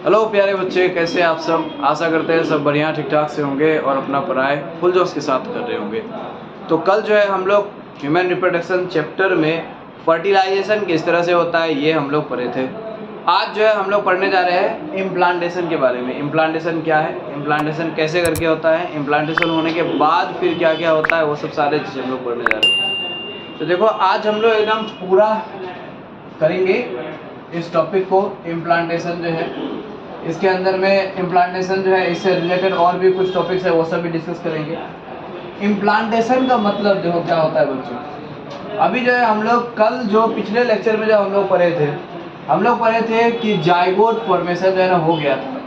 Hello प्यारे बच्चे, कैसे आप सब। आशा करते हैं सब बढ़िया ठीक ठाक से होंगे और अपना पढ़ाई फुल जोश के साथ कर रहे होंगे। तो कल जो है हम लोग ह्यूमन रिप्रोडक्शन चैप्टर में फर्टिलाइजेशन किस तरह से होता है ये हम लोग पढ़े थे। आज जो है हम लोग पढ़ने जा रहे हैं इम्प्लांटेशन के बारे में। इम्प्लांटेशन क्या है, इम्प्लांटेशन कैसे करके होता है, इम्प्लांटेशन होने के बाद फिर क्या क्या होता है, वो सब सारे चीज़ हम लोग पढ़ने जा रहे हैं। तो देखो आज हम लोग एकदम पूरा करेंगे इस टॉपिक को। इम्प्लांटेशन जो है इसके अंदर में इम्प्लांटेशन जो है इससे रिलेटेड और भी कुछ टॉपिक्स है, वो सब भी डिस्कस करेंगे। इम्प्लांटेशन का मतलब देखो क्या होता है बच्चों। अभी जो है हम लोग कल जो पिछले लेक्चर में जो हम लोग पढ़े थे कि जाइगोट फॉर्मेशन जो है ना हो गया था।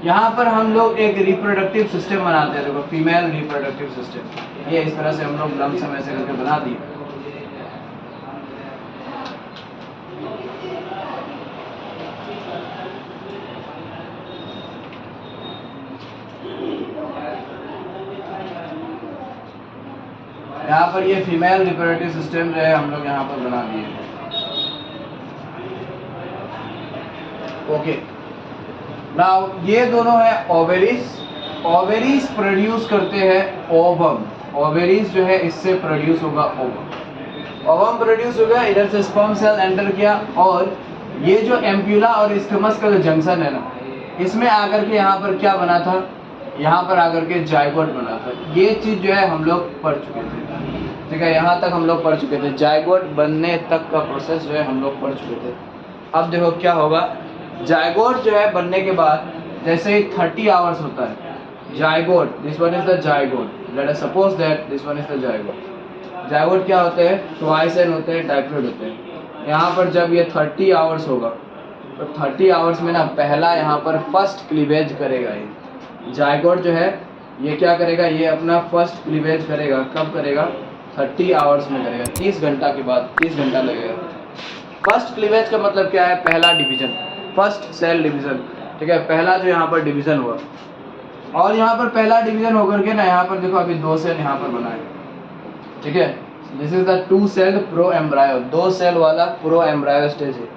यहाँ पर हम लोग एक रिप्रोडक्टिव सिस्टम बनाते हैं, देखो फीमेल रिप्रोडक्टिव सिस्टम। ये इस तरह से हम लोग लंब समय से करके बना दिए। यहाँ पर ये फीमेल रिप्रोडक्टिव सिस्टम जो है हम लोग यहाँ पर बना दिए। ओके, नाउ ये दोनों है ओवेरीज। ओवेरीज प्रोड्यूस करते हैं ओवम। ओवेरीज जो है इससे प्रोड्यूस होगा ओवम। ओवम प्रोड्यूस हो गया, इधर से स्पर्म सेल एंटर किया और ये जो एम्प्यूला और स्क्विमस का जो जंक्शन है ना, इसमें आकर के यहाँ पर क्या बना था, यहाँ पर आकर के जाइगोट बना था। ये चीज़ जो है हम लोग पढ़ चुके थे, ठीक है। यहाँ तक हम लोग पढ़ चुके थे, जाइगोट बनने तक का प्रोसेस जो है हम लोग पढ़ चुके थे। अब देखो क्या होगा, जाइगोट जो है बनने के बाद जैसे ही 30 आवर्स होता है zygote, this one is the zygote, let us suppose that this one is the zygote. Zygote क्या होते हैं, ट्वाइस एन होते हैं, डाइप्लॉइड होते हैं। यहाँ पर जब ये 30 आवर्स होगा तो 30 आवर्स में ना पहला यहाँ पर फर्स्ट क्लीवेज करेगा। ये जाइगोट जो है ये क्या करेगा, ये अपना फर्स्ट क्लीवेज करेगा। कब करेगा, 30 आवर्स में करेगा, 30 घंटा के बाद, 30 घंटा लगेगा। फर्स्ट क्लीवेज का मतलब क्या है, पहला डिवीजन, फर्स्ट सेल डिवीजन, ठीक है। पहला जो यहाँ पर डिवीजन हुआ और यहाँ पर पहला डिवीजन होकर के ना यहाँ पर देखो अभी 2 सेल यहाँ पर बना है, ठीक है। This is the 2 cell proembryo, 2 cell वाला प्रो एम्ब्रायो स्टेज है।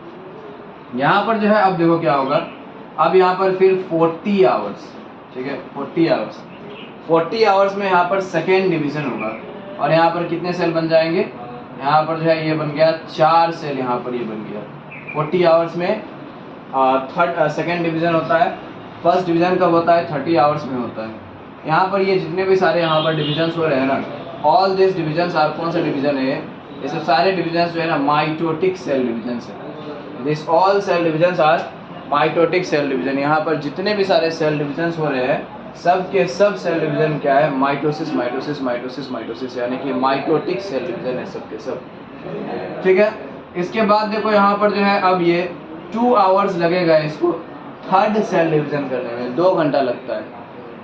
यहाँ पर जो है अब देखो क्या होगा, अब यहाँ पर फिर 40 आवर्स, ठीक है, 40 आवर्स में यहाँ पर सेकेंड डिवीजन होगा और यहाँ पर कितने सेल बन जाएंगे, यहाँ पर जो है ये बन गया 4 सेल, यहाँ पर ये बन गया। 40 आवर्स में थर्ड सेकेंड डिवीजन होता है। फर्स्ट डिवीजन कब होता है, 30 आवर्स में होता है। यहाँ पर ये जितने भी सारे यहाँ पर डिविजन्स हो रहे हैं ना, ऑल दिस डिविजन्स आर, कौन सा डिवीजन है ये सब सारे डिविजन्स जो है ना माइटोटिक सेल डिविजन्स है। This all cell divisions are mitotic cell division. यहाँ पर जितने भी सारे सेल डिविजन्स हो रहे हैं सब के सब सेल डिवीजन क्या है, माइटोसिस माइटोसिस माइटोसिस माइटोसिस, यानी कि माइटोटिक सेल डिवीजन है सब के सब, ठीक है। इसके बाद देखो यहाँ पर जो है अब ये 2 आवर्स लगेगा इसको थर्ड सेल डिवीजन करने में, 2 घंटा लगता है।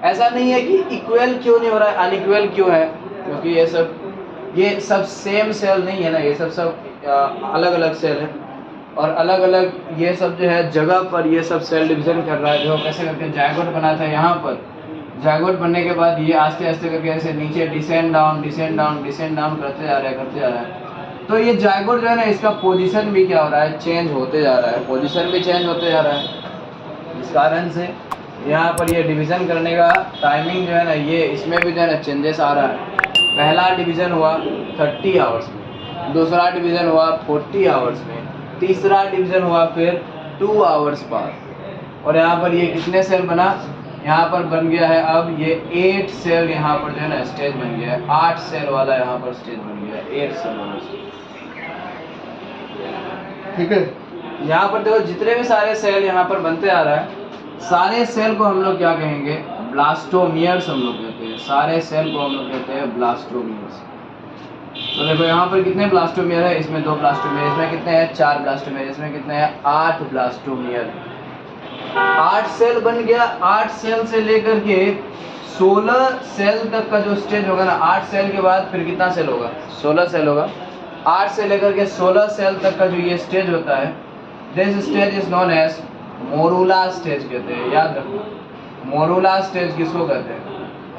ऐसा नहीं है कि इक्वल क्यों नहीं हो रहा है, अनइक्वल क्यों है, क्योंकि ये सब सेम सेल नहीं है ना, ये सब अलग अलग सेल है और अलग अलग ये सब जो है जगह पर ये सब सेल डिवीजन कर रहा है। जो कैसे करके जाइगोट बना था, यहाँ पर जाइगोट बनने के बाद ये आस्ते आस्ते करके ऐसे नीचे descend down descend down descend down करते जा रहा है। तो ये जाइगोट जो है ना, इसका पोजीशन भी क्या हो रहा है, चेंज होते जा रहा है, पोजीशन भी चेंज होते जा रहा है। इस कारण से यहाँ पर ये डिवीज़न करने का टाइमिंग जो है ना, ये इसमें भी जो है ना चेंजेस आ रहा है। पहला डिवीज़न हुआ 30 आवर्स में, दूसरा डिवीज़न हुआ 40 आवर्स में, तीसरा डिवीज़न हुआ फिर 2 आवर्स बाद। और यहाँ पर ये कितने सेल बना, यहाँ पर बन गया है अब ये 8 सेल, यहाँ पर जो है ना स्टेज बन गया है, 8 सेल वाला यहाँ पर स्टेज बन गया है, 8 सेल वाला, ठीक है। यहाँ पर देखो जितने भी सारे सेल यहाँ पर बनते आ रहा है, सारे सेल को हम लोग क्या कहेंगे, ब्लास्टोमियर्स हम लोग कहते हैं। सारे सेल को हम लोग कहते हैं ब्लास्टोमियर्स। तो देखो यहाँ पर कितने ब्लास्टोमियर है, इसमें 2 ब्लास्टोमियर, इसमें कितने हैं 4 ब्लास्टोमियर, इसमें कितने हैं 8 ब्लास्टोमियर। 8 सेल बन गया। 8 सेल से लेकर के 16 सेल तक का जो स्टेज होगा ना, 8 सेल के बाद फिर कितना सेल होगा, 16 सेल होगा। 8 से लेकर के 16 सेल तक का जो ये स्टेज होता है, this stage is known as morula stage कहते हैं। याद रखना, मोरूला स्टेज किसको कहते हैं,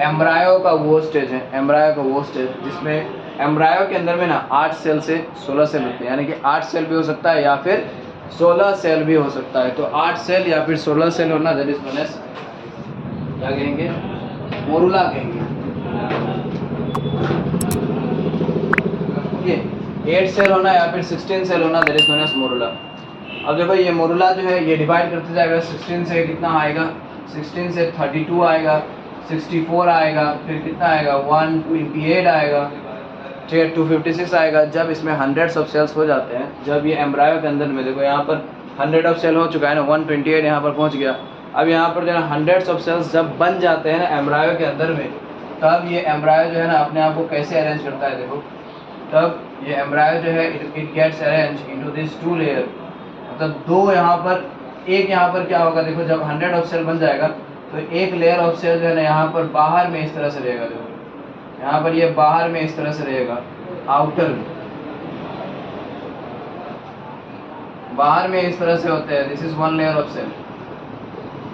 एम्ब्रायो का वो स्टेज है, एम्ब्रायो का वो स्टेज जिसमें एम्ब्रायो के अंदर में ना 8 सेल से 16 सेल होते हैं, यानी कि 8 सेल भी हो सकता है या फिर 16 सेल भी हो सकता है। तो 8 सेल या फिर 16 सेल होना दैट इज नोन एज क्या कहेंगे, मोरुला कहेंगे। ओके, 8 सेल होना या फिर 16 सेल होना that is known as morula. अब देखो ये मोरुला जो है ये डिवाइड करते जाएगा, 16 से कितना आएगा, 16 से 32 आएगा, 64 आएगा, फिर कितना आएगा 128 आएगा, ठीक है 256 आएगा। जब इसमें हंड्रेड्स ऑफ सेल्स हो जाते हैं, जब ये एम्ब्रायो के अंदर में देखो यहाँ पर 100 ऑफ सेल हो चुका है ना, 128 यहाँ पर पहुँच गया। अब यहाँ पर जो है हंड्रेड्स ऑफ सेल्स जब बन जाते हैं ना एम्ब्रायो के अंदर में, तब ये एम्ब्रायो जो है ना अपने आप को कैसे अरेंज करता है देखो, तब ये एम्ब्रायो जो है it gets arrange into this 2 layer. मतलब दो यहाँ पर, एक यहाँ पर क्या होगा देखो, जब 100 ऑफ सेल बन जाएगा तो एक लेयर ऑफ सेल जो है ना यहाँ पर बाहर में इस तरह से रहेगा। देखो यहाँ पर ये बाहर में इस तरह से रहेगा, आउटर में, बाहर में इस तरह से होते हैं। This is 1 layer of cell.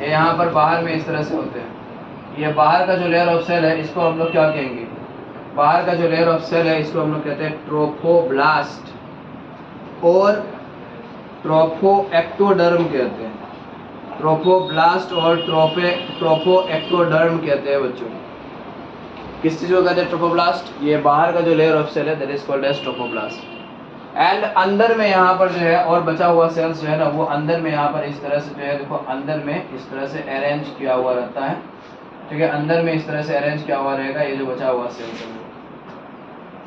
ये यहाँ पर बाहर में इस तरह से होते हैं। ये बाहर का जो लेयर ऑफ सेल है इसको हम लोग क्या कहेंगे, बाहर का जो लेयर ऑफ सेल है इसको हम लोग कहते हैं ट्रोफोब्लास्ट और ट्रोफोएक्टोडर्म कहते हैं। ट्रोफोब्लास्ट और ट्रोफोएक्टोडर्म कहते हैं बच्चों। किस चीज़ को कहते हैं ट्रोफोब्लास्ट, ये बाहर का जो लेयर ऑफ सेल है that is called as trophoblast. And अंदर में यहाँ पर जो है और बचा हुआ सेल्स जो है ना, वो अंदर में यहाँ पर इस तरह से जो है देखो, अंदर में इस तरह से अरेंज किया हुआ रहता है, ठीक है, अंदर में इस तरह से अरेंज किया हुआ रहेगा ये जो बचा हुआ सेल्स है।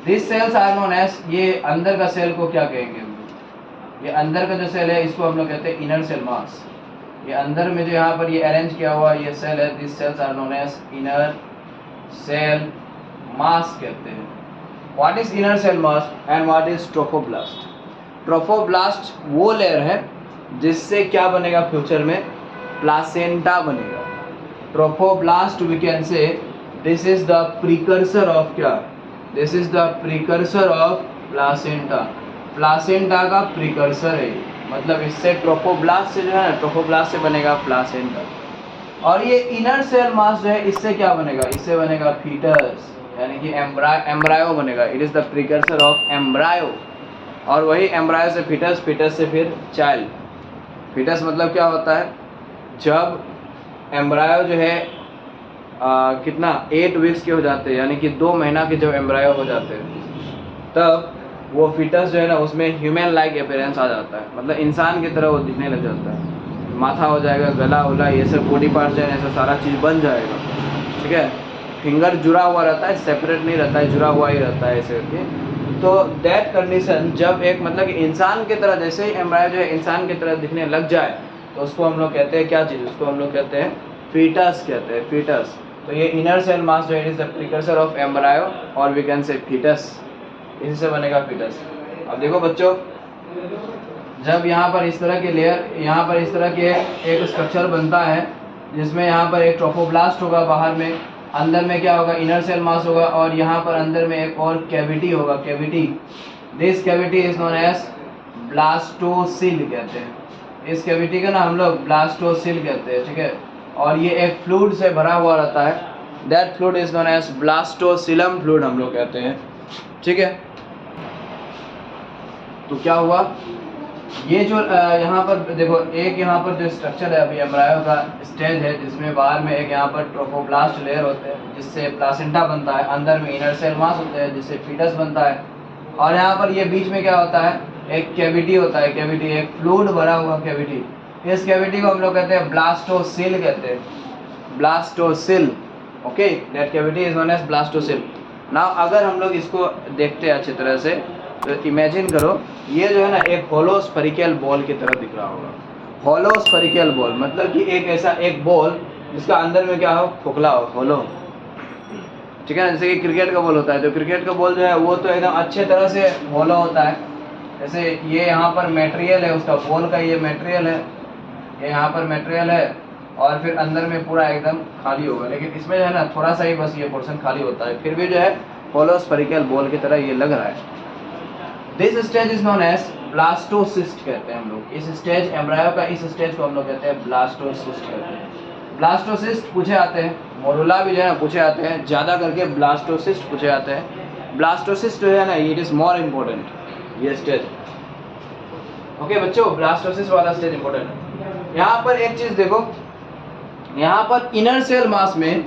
This cells are known as, ये अंदर का सेल को क्या कहेंगे, ये अंदर का जो सेल है इसको हम लोग कहते हैं इनर सेल मास। ये अंदर में जो यहाँ पर ये अरेंज किया हुआ ये सेल है, this cells are known as inner cell mass कहते हैं। What is inner cell mass and what is trophoblast. Trophoblast वो लेयर है जिससे क्या बनेगा फ्यूचर में, प्लासेंटा बनेगा। Trophoblast we can say this is the precursor of क्या, this is the precursor of placenta. Placenta का प्रीकर्सर है, मतलब इससे ट्रोफोब्लास्ट से जो है ना, ट्रोफोब्लास्ट से बनेगा प्लासेंटा। और ये इनर सेल मास जो है इससे क्या बनेगा, इससे बनेगा फीटस, यानी कि एम्ब्रायो बनेगा। It is the precursor of embryo. और वही एम्ब्रायो से फीटस, फीटस से फिर चाइल्ड। फीटस मतलब क्या होता है, जब एम्ब्रायो जो है कितना 8 वीक्स के हो जाते हैं, यानी कि 2 महीना के जब एम्ब्रायो हो जाते हैं, तब वो फीटस जो है ना उसमें ह्यूमन लाइक अपीयरेंस आ जाता है, मतलब इंसान की तरह वो दिखने लग जाता है। माथा हो जाएगा, गला उला ये सब बॉडी पार्ट जो है ऐसा सारा चीज़ बन जाएगा, ठीक है। फिंगर जुड़ा हुआ रहता है, सेपरेट नहीं रहता है, जुड़ा हुआ ही रहता है ऐसे करके। तो दैट कंडीशन जब एक मतलब कि इंसान की तरह, जैसे ही एम्ब्रायो जो है इंसान की तरह दिखने लग जाए, तो उसको हम लोग कहते हैं क्या चीज़, उसको हम लोग कहते हैं फीटस कहते हैं, फीटस। तो ये इनर सेल मास जो है is the precursor of embryo और वी कैन से फीटस, इसी से बनेगा फीटस। अब देखो बच्चों, जब यहाँ पर इस तरह के लेयर, यहाँ पर इस तरह के एक स्ट्रक्चर बनता है जिसमें यहाँ पर एक ट्रोफोब्लास्ट होगा बाहर में, अंदर में क्या होगा इनर सेल मास होगा, और यहाँ पर अंदर में एक और कैविटी होगा, cavity. This cavity is known as blastocoel कहते हैं। इस कैविटी का ना हम लोग ब्लास्टोसिल कहते हैं, ठीक है। और ये एक फ्लूइड से भरा हुआ रहता है, that fluid is known as blastocoelom fluid हम लोग कहते हैं, ठीक है। तो क्या हुआ, ये जो यहाँ पर देखो, एक यहाँ पर जो स्ट्रक्चर है अभी एम्ब्रायो का स्टेज है, जिसमें बाहर में एक यहाँ पर ट्रोफोब्लास्ट लेयर होते हैं जिससे प्लासेंटा बनता है, अंदर में इनर सेल मास होते हैं जिससे फीटस बनता है, और यहाँ पर ये बीच में क्या होता है, एक कैविटी होता है, कैविटी एक फ्लूइड भरा हुआ कैविटी। इस कैविटी को हम लोग कहते हैं ब्लास्टोसिल कहते हैं, blastocoel, okay. That cavity is known as blastocoel. Now अगर हम लोग इसको देखते हैं अच्छी तरह से, तो इमेजिन करो ये जो है ना एक होलो स्फेरिकल बॉल की तरह दिख रहा होगा। होलो स्फेरिकल बॉल मतलब कि एक ऐसा एक बॉल जिसका अंदर में क्या हो, खोखला हो, होलो, ठीक है ना। जैसे कि क्रिकेट का बॉल होता है, तो क्रिकेट का बॉल जो है वो तो एकदम अच्छे तरह से होलो होता है। जैसे ये यहाँ पर मटेरियल है उसका, बॉल का ये मटेरियल है, ये यहाँ पर मटेरियल है, और फिर अंदर में पूरा एकदम खाली होगा, लेकिन इसमें जो है ना थोड़ा सा ही बस ये पोर्शन खाली होता है, फिर भी जो है होलो स्फेरिकल बॉल की तरह ये लग रहा है। This stage is known as blastocyst कहते हैं हम लोग। इस स्टेज, एम्ब्रायो का इस स्टेज को हम लोग कहते हैं ब्लास्टोसिस्ट कहते हैं। ब्लास्टोसिस्ट पूछे आते हैं, मोरुला भी जो है ना पूछे आते हैं, ज़्यादा करके ब्लास्टोसिस्ट पूछे आते हैं। ब्लास्टोसिस्ट जो है ना इट इज़ मोर इम्पोर्टेंट, ये स्टेज। ओके बच्चों, ब्लास्टोसिस वाला स्टेज इंपॉर्टेंट है। यहाँ पर एक चीज देखो, यहाँ पर इनर सेल मास में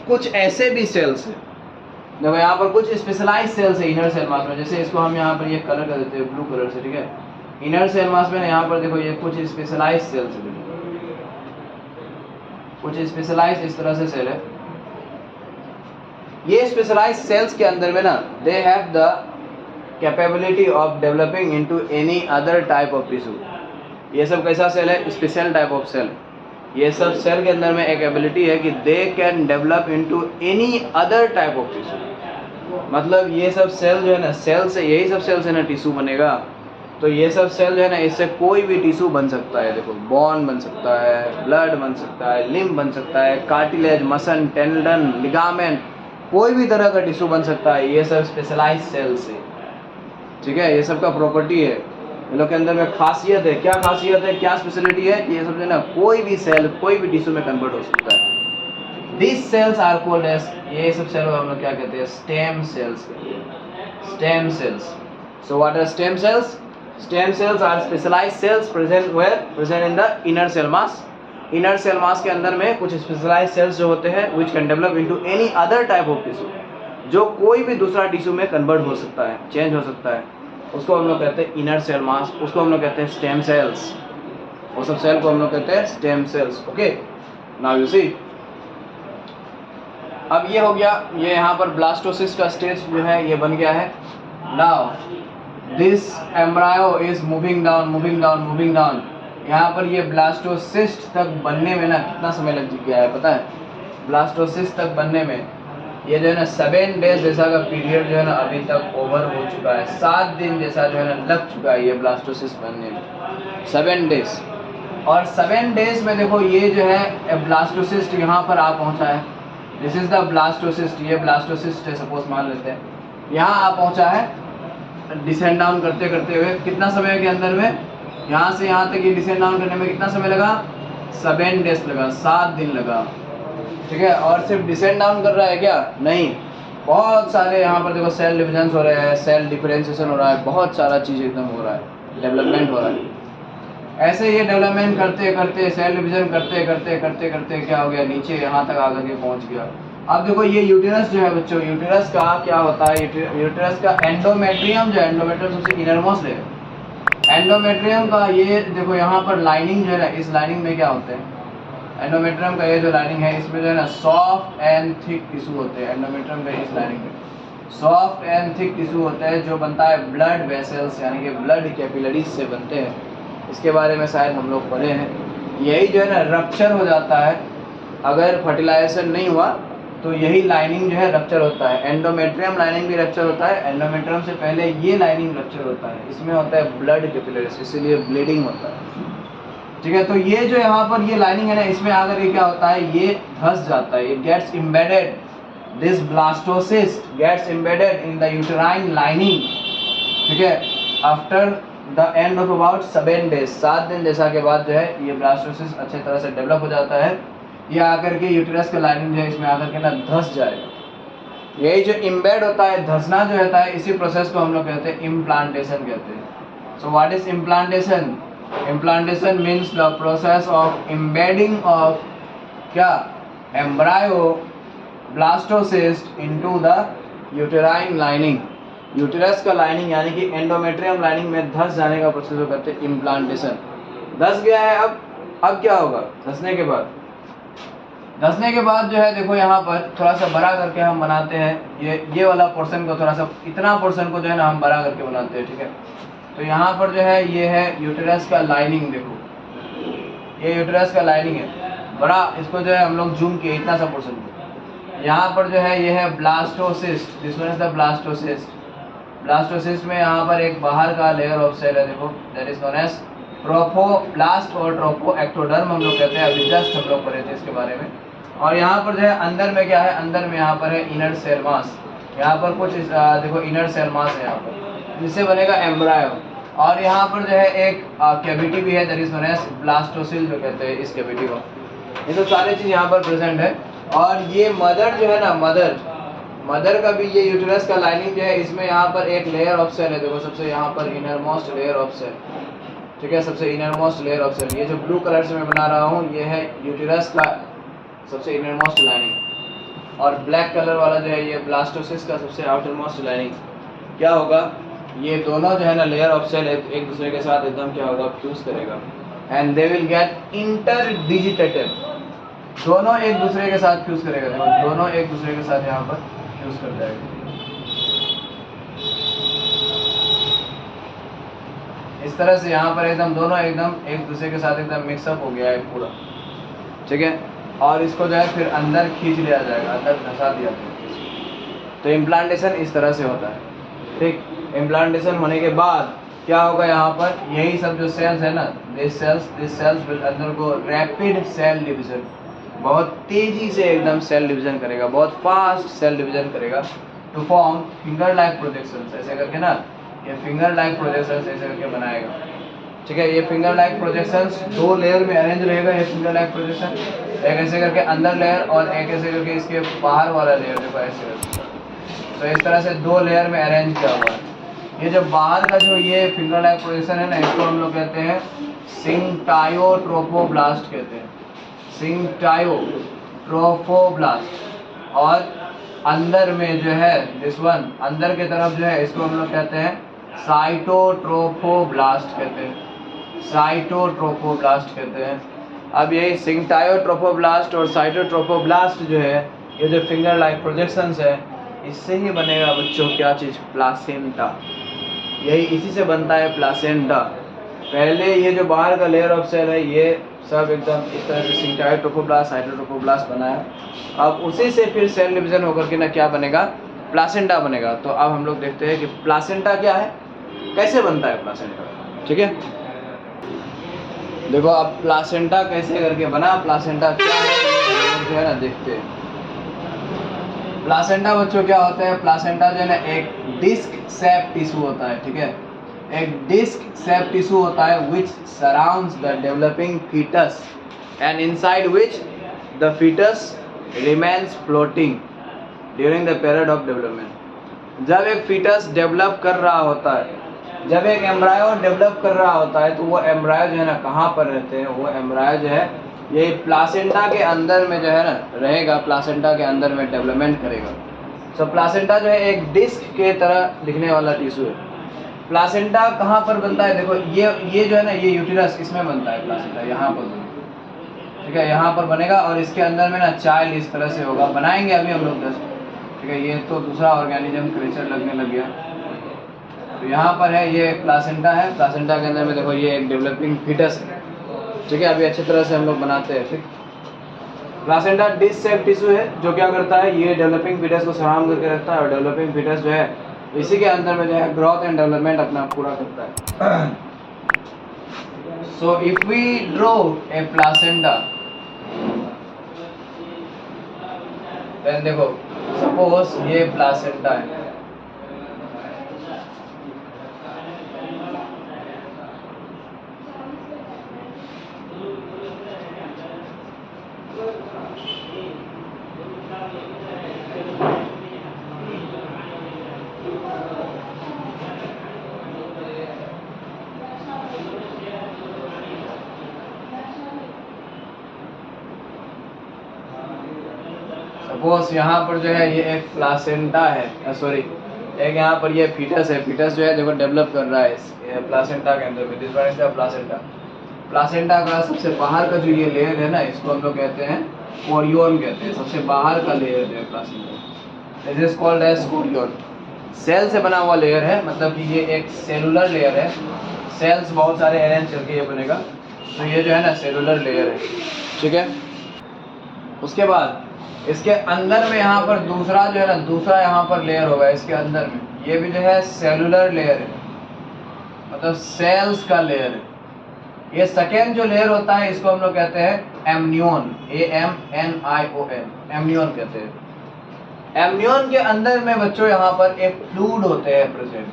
कुछ ऐसे भी सेल्स है, देखो यहाँ पर कुछ स्पेशलाइज सेल्स है इनर सेल मास में, जैसे इसको हम यहाँ पर ये कलर कर देते हैं ब्लू कलर से, ठीक है। इनर सेल मास में यहाँ पर देखो ये कुछ स्पेशलाइज सेल्स है, कुछ स्पेशलाइज इस तरह से सेल है। ये स्पेशलाइज सेल्स के अंदर में ना they have the capability of developing into any other type of tissue. ये सब कैसा सेल है? Special type of cell. ये सब सेल के अंदर में एक एबिलिटी है कि they can develop into any other type of tissue. मतलब ये सब सेल जो है ना, सेल से, यही सब सेल से ना टिश्यू बनेगा, तो ये सब सेल जो है ना, इससे कोई भी टिश्यू बन सकता है। देखो बोन बन सकता है, ब्लड बन सकता है, लिम्फ बन सकता है, कार्टिलेज, मसल, टेंडन, लिगामेंट, कोई भी तरह का टिश्यू बन सकता है। ये सब स्पेशलाइज सेल से, ठीक है। ये सब का प्रॉपर्टी है, इन लोग के अंदर में खासियत है। क्या खासियत है, क्या स्पेशलिटी है? ये सब जो है ना कोई भी सेल कोई भी टिश्यू में कन्वर्ट हो सकता है। This cells are called as, ये सब सेल हम लोग क्या कहते हैं? Stem cells. Stem cells. So what are stem cells? Stem cells are specialized cells present where? Present in the inner cell mass. Inner cell mass के अंदर में कुछ specialized cells जो होते हैं which can develop into any other type of tissue, जो कोई भी दूसरा टिश्यू में कन्वर्ट हो सकता है, चेंज हो सकता है, उसको हम लोग कहते हैं इनर सेल मास, उसको हम लोग कहते हैं स्टेम सेल्स। वो सब सेल को हम लोग कहते हैं stem cells. Okay, now you see, अब ये हो गया, ये यहाँ पर ब्लास्टोसिस का स्टेज जो है ये बन गया है। Now this embryo is moving down, moving down, moving down. यहाँ पर ये ब्लास्टोसिस्ट तक बनने में ना कितना समय लग गया है पता है? ब्लास्टोसिस्ट तक बनने में ये जो है ना 7 डेज जैसा का पीरियड जो है ना अभी तक ओवर हो चुका है। 7 दिन जैसा जो है ना लग चुका है ये ब्लास्टोसिस्ट बनने में, 7 डेज। और 7 डेज में देखो ये जो है ब्लास्टोसिस्ट यहाँ पर आ पहुँचा है। दिस इज द ब्लास्टोसिस्ट, ये ब्लास्टोसिस्ट है सपोज मान लेते हैं, यहाँ आ पहुँचा है। डिसेंड डाउन करते करते हुए कितना समय के अंदर में, यहाँ से यहाँ तक ये डिसेंड डाउन करने में कितना समय लगा? 7 डेज लगा, 7 दिन लगा, ठीक है। और सिर्फ डिसेंड डाउन कर रहा है क्या? नहीं, बहुत सारे यहाँ पर देखो सेल डिविजन्स हो रहे हैं, सेल डिफरेंशिएशन हो रहा है, बहुत सारा चीज़ एकदम हो रहा है, डेवलपमेंट हो रहा है। ऐसे ये डेवलपमेंट करते करते, सेल डिविजन करते करते करते करते क्या हो गया? नीचे यहाँ तक आकर के पहुँच गया। अब देखो ये यूटेरस जो है बच्चों, यूटेरस का क्या होता है? यूटेरस का एंडोमेट्रियम जो है, एंडोमेट्रियम सबसे इनरमोस्ट है। एंडोमेट्रियम का ये देखो यहाँ पर लाइनिंग जो है ना, इस लाइनिंग में क्या होते हैं? एंडोमेट्रियम का ये जो लाइनिंग है इसमें जो है ना सॉफ्ट एंड थिक टिश्यू होते हैं। एंडोमेट्रियम का इस लाइनिंग में सॉफ्ट एंड थिक टिश्यू होता है जो बनता है ब्लड वेसल्स यानी कि ब्लड कैपिलरीज से बनते हैं। इसके बारे में शायद हम लोग पढ़े हैं। यही जो है ना रप्चर हो जाता है, अगर फर्टिलाइजेशन नहीं हुआ तो यही लाइनिंग जो है रप्चर होता है। एंडोमेट्रियम लाइनिंग भी रप्चर होता है, एंडोमेट्रियम से पहले ये लाइनिंग रप्चर होता है, इसमें होता है ब्लड कैपिलरीज, इसीलिए ब्लीडिंग होता है, ठीक है। तो ये जो यहाँ पर ये लाइनिंग है ना, इसमें आकर ये क्या होता है? ये धंस जाता है, it gets embedded, this blastocyst gets embedded in the uterine lining, ठीक है। After the end of about 7 days, 7 दिन जैसा के बाद जो है ये ब्लास्टोसिस्ट अच्छे तरह से डेवलप हो जाता है। ये आकर के यूटेरस का लाइनिंग जो है इसमें आकर के ना धंस जाएगा। यही जो इम्बेड होता है, धंसना जो होता है, इसी प्रोसेस को हम लोग कहते हैं इम्प्लांटेशन कहते हैं। So what is implantation? Implantation means the process of embedding of क्या? Embryo blastocyst into the uterine lining. Uterus का लाइनिंग यानी कि एंडोमेट्रियम लाइनिंग में धंस जाने का प्रोसेस को कहते हैं इम्प्लांटेशन। धंस गया है, अब क्या होगा? धंसने के बाद जो है देखो यहाँ पर थोड़ा सा बड़ा करके हम बनाते हैं ये वाला पोर्शन को, थोड़ा सा इतना पोर्शन को जो है ना हम बड़ा करके बनाते हैं, ठीक है। तो यहाँ पर जो है ये है यूटेरस का लाइनिंग, देखो ये यूटेरस का लाइनिंग है बड़ा, इसको जो है हम लोग जूम किए इतना सा पोर्शन को। यहाँ पर जो है ये है blastocyst, this one is the blastocyst. Blastocyst में यहाँ पर एक बाहर का लेयर ऑफ सेल है, देखो that is known as trophoblast और ट्रोफोएक्टोडर्म हम लोग कहते हैं, अभी जस्ट हम लोग पढ़े थे इसके बारे में। और यहाँ पर जो है अंदर में क्या है? अंदर में यहाँ पर है इनर सेल मास, यहाँ पर कुछ देखो इनर सेल मास है यहाँ पर, जिससे बनेगा एम्ब्रायो। और यहाँ पर जो है एक कैविटी भी है, that is known as blastocoel जो कहते हैं इस कैविटी को। ये तो सारी चीज़ यहाँ पर प्रेजेंट है। और ये मदर जो है ना, मदर का भी ये यूटेरस का लाइनिंग जो है इसमें यहाँ पर एक लेयर ऑफ सेल है, देखो सबसे यहाँ पर inner most layer of cell, ठीक है, सबसे इनरमोस्ट लेयर ऑफ सेल। ये जो ब्लू कलर से मैं बना रहा हूँ ये है यूटेरस का सबसे इनरमोस्ट लाइनिंग, और ब्लैक कलर वाला जो है ये ब्लास्टोसिस का सबसे आउटर मोस्ट लाइनिंग। क्या होगा, ये दोनों जो है ना लेयर ऑफ सेल एक दूसरे के साथ एकदम क्या होगा, फ्यूज करेगा, and they will get interdigitated. दोनों एक दूसरे के साथ फ्यूज करेगा, देखो दोनों एक दूसरे के साथ यहाँ पर फ्यूज कर जाएगा। इस तरह से यहाँ पर एकदम दोनों एकदम एक दूसरे के साथ एकदम मिक्सअप हो गया है पूरा, ठीक है। और इसको जो है फिर अंदर खींच लिया जाएगा, अंदर धंसा दिया जाएगा। तो इम्प्लांटेशन इस तरह से होता है, ठीक। इम्प्लांटेशन होने के बाद क्या होगा, यहाँ पर यही सब जो सेल्स है ना, this cells will undergo rapid cell division. बहुत तेजी से एकदम सेल डिवीजन करेगा, बहुत फास्ट सेल डिवीजन करेगा, to form finger like projections. ऐसे करके ना ये फिंगर लाइक प्रोजेक्शंस ऐसे करके बनाएगा, ठीक है। ये फिंगर लाइक प्रोजेक्शंस दो लेयर में अरेंज रहेगा। ये फिंगर लाइक प्रोजेक्शन एक ऐसे करके अंदर लेयर और एक ऐसे करके इसके बाहर वाला लेयर, देखो ऐसे करके। तो इस तरह से दो लेयर में अरेंज किया हुआ है। ये जो बाहर का जो ये फिंगर लाइक प्रोजेक्शन है ना, इसको हम लोग कहते हैं सिंटायोट्रोफोब्लास्ट कहते हैं, सिंटायोट्रोफोब्लास्ट। और अंदर में जो है दिस वन, अंदर की तरफ जो है इसको हम लोग कहते हैं साइटोट्रोफोब्लास्ट कहते हैं, साइटोट्रोफोब्लास्ट कहते हैं। अब यही सिंटायोट्रोफोब्लास्ट और साइटोट्रोफोब्लास्ट जो है, ये जो फिंगर लाइक प्रोजेक्शंस है, इससे ही बनेगा बच्चों क्या चीज़, प्लासेंटा। यही इसी से बनता है प्लासेंटा। पहले ये जो बाहर का लेयर ऑफ सेल है ये सब एकदम इस तरह से सिंटायोट्रोफोब्लास्ट साइटोट्रोफोब्लास्ट बना है। अब उसी से फिर सेल डिवीजन होकर के ना क्या बनेगा, प्लासेंटा बनेगा। तो अब हम लोग देखते हैं कि प्लासेंटा क्या है, कैसे बनता है प्लासेंटा, ठीक है। देखो अब प्लासेंटा कैसे करके बना, प्लासेंटा क्या है जो है ना देखते हैं। प्लासेंटा बच्चों क्या होता है, प्लासेंटा जो है ना एक डिस्क शेप टिश्यू होता है, ठीक है। एक डिस्क शेप टिश्यू होता है which surrounds the developing foetus and inside which the foetus remains floating during the period of development. जब एक फीटस डेवलप कर रहा होता है, जब एक एम्ब्रायो डेवलप कर रहा होता है, तो वो एम्ब्रायो जो है ना कहाँ पर रहते हैं, वो एम्ब्रायो जो है ये प्लासेंटा के अंदर में जो है ना रहेगा, प्लासेंटा के अंदर में डेवलपमेंट करेगा। सो प्लासेंटा जो है एक डिस्क के तरह दिखने वाला टिश्यू है। प्लासेंटा कहाँ पर बनता है, देखो ये जो है ना ये यूटेरस, इसमें बनता है प्लासेंटा, यहाँ पर बनेगा, ठीक है, यहाँ पर बनेगा। और इसके अंदर में ना चाइल्ड इस तरह से होगा, बनाएंगे अभी हम लोग जस्ट, ठीक है। ये तो दूसरा ऑर्गेनिज्म क्रिएचर लगने लग गया। तो यहाँ पर है ये प्लासेंटा है, प्लासेंटा के अंदर में देखो ये एक डेवलपिंग फीटस है, ठीक है। अभी अच्छी तरह से हम लोग बनाते हैं, ठीक। प्लासेंटा डिस्क शेप टिश्यू है जो क्या करता है, ये डेवलपिंग फीटस को सराउंड करके रखता है, और डेवलपिंग फीटस जो है इसी के अंदर में जो है ग्रोथ एंड डेवलपमेंट अपना पूरा करता है। So if we draw a placenta, then देखो सपोज ये प्लासेंटा है, सपोज यहाँ पर जो है ये एक प्लासेंटा है, सॉरी एक यहाँ पर ये फीटस है, फीटस जो है देखो डेवलप कर रहा है इस प्लासेंटा के अंदर में, this one is the placenta. Placenta का सबसे बाहर का जो ये लेयर है ना, इसको हम लोग कहते हैं कोरियोन कहते हैं, सबसे बाहर का लेयर जो है placenta, this is called as chorion. Cell से बना हुआ लेयर है, मतलब कि ये एक सेलुलर लेयर है, सेल्स बहुत सारे अरेंज करके ये बनेगा, तो ये जो है ना सेलुलर लेयर है, ठीक है। उसके बाद इसके अंदर में यहाँ पर दूसरा जो है ना, दूसरा यहाँ पर लेयर होगा इसके अंदर में, ये भी जो है सेलुलर लेयर है, मतलब सेल्स का लेयर है। ये सेकेंड जो लेयर होता है इसको हम लोग कहते हैं एमनियोन, AMNION, एमनियोन कहते हैं। एमनियोन के अंदर में बच्चों यहाँ पर एक फ्लूइड होते हैं प्रेजेंट,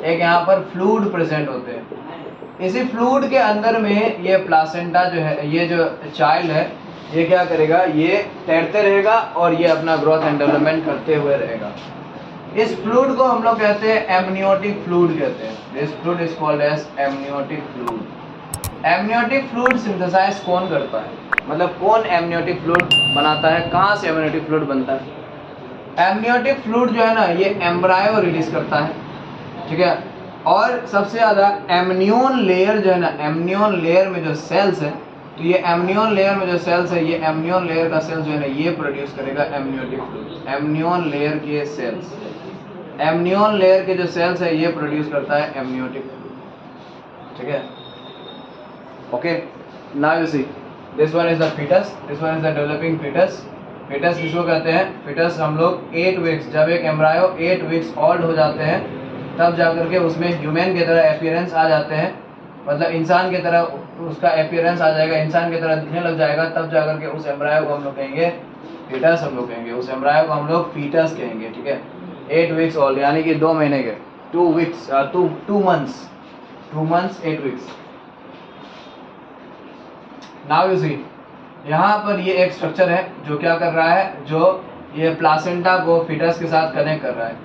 एक यहाँ पर फ्लूइड प्रेजेंट होते हैं। इसी फ्लूइड के अंदर में ये प्लासेंटा जो है, ये जो चाइल्ड है, ये क्या करेगा, ये तैरते रहेगा और ये अपना ग्रोथ एंड डेवलपमेंट करते हुए रहेगा। इस फ्लूइड को हम लोग कहते हैं एमनियोटिक फ्लूइड कहते हैं. This fluid is called as amniotic fluid. Amniotic fluid synthesize कौन करता है, मतलब कौन एमनियोटिक फ्लूइड बनाता है, कहाँ से एमनियोटिक फ्लूइड बनता है? एमनियोटिक फ्लूइड जो है ना ये एम्ब्रायो रिलीज करता है, ठीक है. और सबसे ज़्यादा एमनियोन लेयर जो है ना, एमनियोन लेयर में जो सेल्स है, तो ये एमनियोन लेयर में जो सेल्स है, ये एमनियोन लेयर का सेल्स जो है ना ये प्रोड्यूस करेगा एमनियोटिक फ्लूइड. एमनियोन लेयर के सेल्स, एमनियोन लेयर के जो सेल्स है ये प्रोड्यूस करता है एमनियोटिक फ्लूइड, ठीक है. Okay, now you see this one is the foetus, this one is the developing foetus. Foetus किसको कहते हैं? फीटस हम लोग 8 वीक्स, जब एक एम्ब्रायो 8 वीक्स ओल्ड हो जाते हैं तब जाकर के उसमें ह्यूमन की तरह अपीयरेंस आ जाते हैं, मतलब इंसान की तरह उसका अपीयरेंस आ जाएगा, इंसान की तरह दिखने लग जाएगा, तब जाकर के उस एम्ब्रायो को हम लोग कहेंगे फीटस. हम लोग कहेंगे उस एम्ब्रायो को हम लोग फीटस कहेंगे, ठीक है. 8 वीक्स ओल्ड यानी कि 2 महीने के, 2 weeks 2 months 8 weeks. Now you see यहाँ पर ये एक स्ट्रक्चर है जो क्या कर रहा है, जो ये प्लासेंटा को फीटस के साथ कनेक्ट कर रहा है.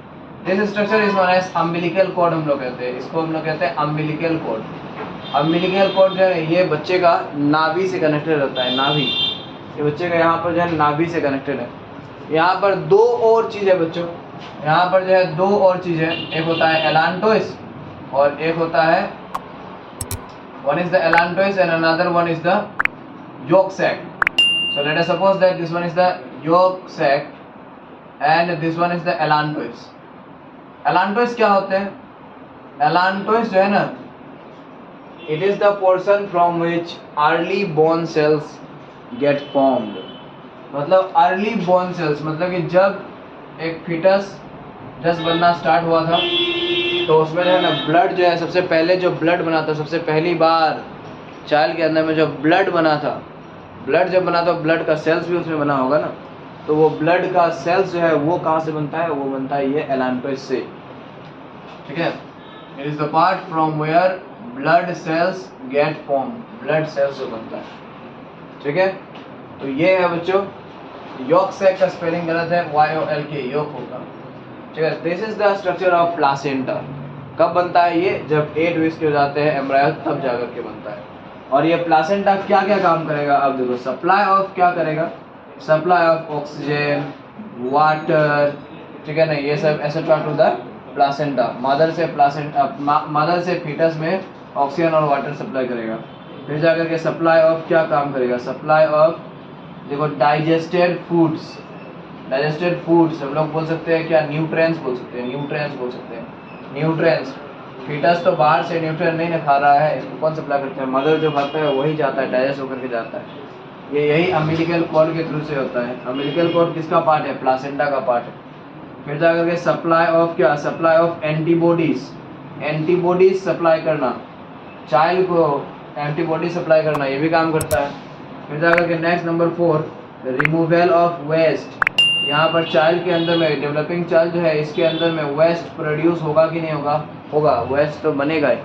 This structure is known as umbilical cord हम लोग कहते हैं, इसको हम लोग कहते हैं अम्बिलिकल कॉर्ड. अम्बिलिकल कॉर्ड जो है ये बच्चे का नाभि से कनेक्टेड रहता है, नाभि. ये बच्चे का यहाँ पर जो है नाभि से कनेक्टेड है. यहाँ पर 2 और चीज़ है बच्चों, यहाँ पर जो है 2 और चीज़ है. एक होता है एलांटोइस और एक होता है, one is the allantois and another one is the yolk sac. So let us suppose that this one is the yolk sac and this one is the allantois. Allantois क्या होते हैं? Allantois जो है ना, it is the portion from which early bone cells get formed. मतलब early bone cells मतलब कि जब एक फीटस जस्ट बनना स्टार्ट हुआ था तो उसमें जो है ना ब्लड जो है, सबसे पहले जो ब्लड बना था, सबसे पहली बार चाइल्ड के अंदर में जो ब्लड बना था, ब्लड जब बना तो ब्लड का सेल्स भी उसमें बना होगा ना, तो वो ब्लड का सेल्स जो है वो कहाँ से बनता है? वो बनता है ये एलांटोइस से, ठीक है. It is the part from where blood cells get form, blood cells जो बनता है, ठीक है. तो ये है बच्चों, यॉक सैक का स्पेलिंग गलत है, YOLK यॉक होगा, ठीक है. This is the structure of placenta. कब बनता है ये? जब 8 वीक्स के हो जाते हैं एम्ब्रायो, तब जाकर के बनता है. और ये प्लासेंटा क्या क्या काम करेगा? अब देखो, सप्लाई ऑफ क्या करेगा? सप्लाई ऑफ ऑक्सीजन, वाटर, ठीक है ना, ये सब etcetera to the placenta. Mother से फीटस में ऑक्सीजन और वाटर सप्लाई करेगा. फिर जाकर के सप्लाई ऑफ क्या काम करेगा? सप्लाई ऑफ देखो डाइजेस्टेड फूड्स. डाइजेस्टेड फूड्स हम लोग बोल सकते हैं क्या? न्यूट्रिएंट्स बोल सकते हैं, न्यूट्रिएंट्स बोल सकते हैं, न्यूट्रिएंट्स. फीटस तो बाहर से न्यूट्रिएंट नहीं ना खा रहा है, इसको कौन सप्लाई करते हैं? मदर जो खाता है वही जाता है, डाइजेस्ट होकर के जाता है. ये यही अम्बिलिकल कॉर्ड के थ्रू से होता है. अम्बिलिकल कॉर्ड किसका पार्ट है? प्लासेंटा का पार्ट है. फिर जाकर के सप्लाई ऑफ क्या? Supply of antibodies. Antibodies supply करना, चाइल्ड को एंटीबॉडी सप्लाई करना, ये भी काम करता है. फिर जाकर के next number 4, removal of waste. यहाँ पर चाइल्ड के अंदर में, डेवलपिंग चाइल्ड जो है इसके अंदर में वेस्ट प्रोड्यूस होगा कि नहीं होगा? होगा. वेस्ट तो बनेगा ही,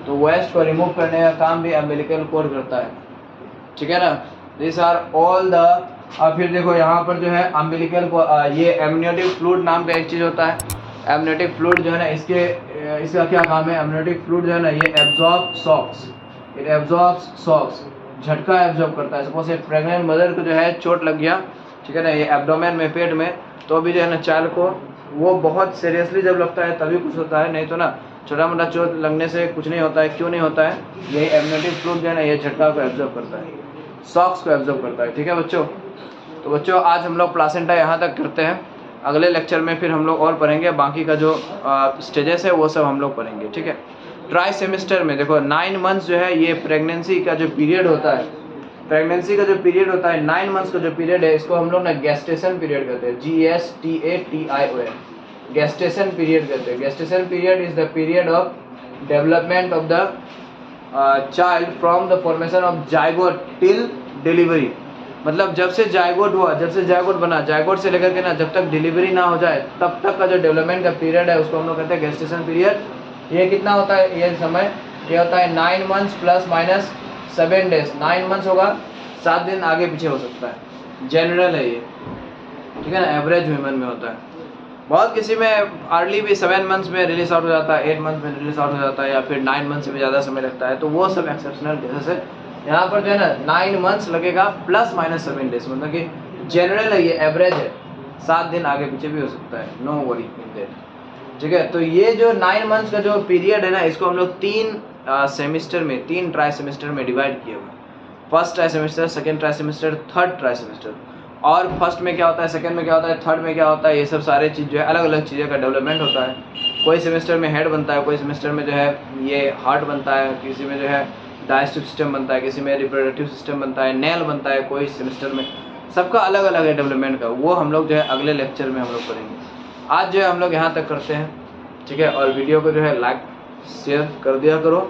तो वेस्ट को रिमूव करने का काम भी अम्बिलिकल कॉर्ड करता है, ठीक है ना. This are all the. अब फिर देखो यहाँ पर जो है अम्बिलिकल को ये एमनियोटिक फ्लूइड नाम का एक चीज़ होता है. एमनियोटिक फ्लूइड जो है ना इसका क्या काम है? एमनियोटिक फ्लूइड जो है ना ये absorb shocks. It absorbs shocks, झटका एब्जॉर्ब करता है. सपोज एक प्रेग्नेंट मदर को जो है चोट लग गया, ठीक है ना, ये एब्डोमेन में, पेट में, तो अभी जो है ना चाइल्ड को वो बहुत सीरियसली जब लगता है तभी कुछ होता है, नहीं तो ना छोटा मोटा चोट लगने से कुछ नहीं होता है. क्यों नहीं होता है? यही एमनियोटिक फ्लूइड जो है ना ये झटका को एब्जॉर्ब करता है, शॉक्स को एब्जॉर्ब करता है, ठीक है बच्चों. तो बच्चों आज हम लोग प्लासेंटा यहाँ तक करते हैं. अगले लेक्चर में फिर हम लोग और पढ़ेंगे, बाकी का जो स्टेजेस है वो सब हम लोग पढ़ेंगे, ठीक है. ट्राई सेमेस्टर में देखो 9 मंथ्स जो है ये प्रेगनेंसी का जो पीरियड होता है, प्रेगनेंसी का जो पीरियड होता है 9 मंथ्स का जो पीरियड है, इसको हम लोग ना गेस्टेशन पीरियड कहते हैं. GESTATION, गेस्टेशन पीरियड कहते हैं. Gestation period is the period of development of the child from the formation of zygote till delivery. मतलब जब से जाइगोट हुआ, जब से जाइगोट बना, जाइगोट से लेकर के ना जब तक डिलीवरी ना हो जाए तब तक का जो डेवलपमेंट का पीरियड है उसको हम लोग कहते हैं गेस्टेशन पीरियड. ये कितना होता है? ये समय ये होता है 9 months plus minus 7 days. 9 months होगा, 7 दिन आगे पीछे हो सकता है, जनरल है ये, ठीक है ना, एवरेज ह्यूमन में होता है. बहुत किसी में अर्ली भी 7 मंथ्स में रिलीज आउट हो जाता है, 8 मंथ में रिलीज आउट हो जाता है, या फिर 9 मंथ से भी ज़्यादा समय लगता है, तो वो सब एक्सेप्शनल केसेस है। यहाँ पर जो है ना 9 मंथ्स लगेगा प्लस माइनस 7 डेज, मतलब कि जनरल है, ये एवरेज है, 7 दिन आगे पीछे भी हो सकता है, नो वरी इन दैट, ठीक है। तो ये जो 9 मंथ्स का जो पीरियड है ना, इसको हम लोग 3 सेमिस्टर में, 3 ट्राई सेमिस्टर में डिवाइड किए हुए, first try semester, second try semester, third try semester. और फर्स्ट में क्या होता है, सेकंड में क्या होता है, थर्ड में क्या होता है, ये सब सारे चीज़ जो है अलग अलग चीज़ों का डेवलपमेंट होता है। कोई सेमेस्टर में हेड बनता है, कोई सेमेस्टर में जो है ये हार्ट बनता है, किसी में जो है डाइजेस्टिव सिस्टम बनता है, किसी में रिप्रोडक्टिव सिस्टम बनता है, नेल बनता है, कोई सेमेस्टर में, सबका अलग अलग है डेवलपमेंट का। वो हम लोग जो है अगले लेक्चर में हम लोग करेंगे। आज जो है हम लोग यहाँ तक करते हैं, ठीक है। और वीडियो को जो है लाइक शेयर कर दिया करो,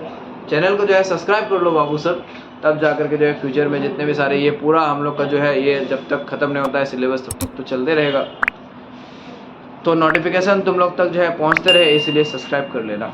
चैनल को जो है सब्सक्राइब कर लो बाबू सब, तब जा करके जो है फ्यूचर में जितने भी सारे ये पूरा हम लोग का जो है ये जब तक ख़त्म नहीं होता है सिलेबस तब तक तो चलते रहेगा, तो नोटिफिकेशन तुम लोग तक जो है पहुंचते रहे, इसलिए सब्सक्राइब कर लेना।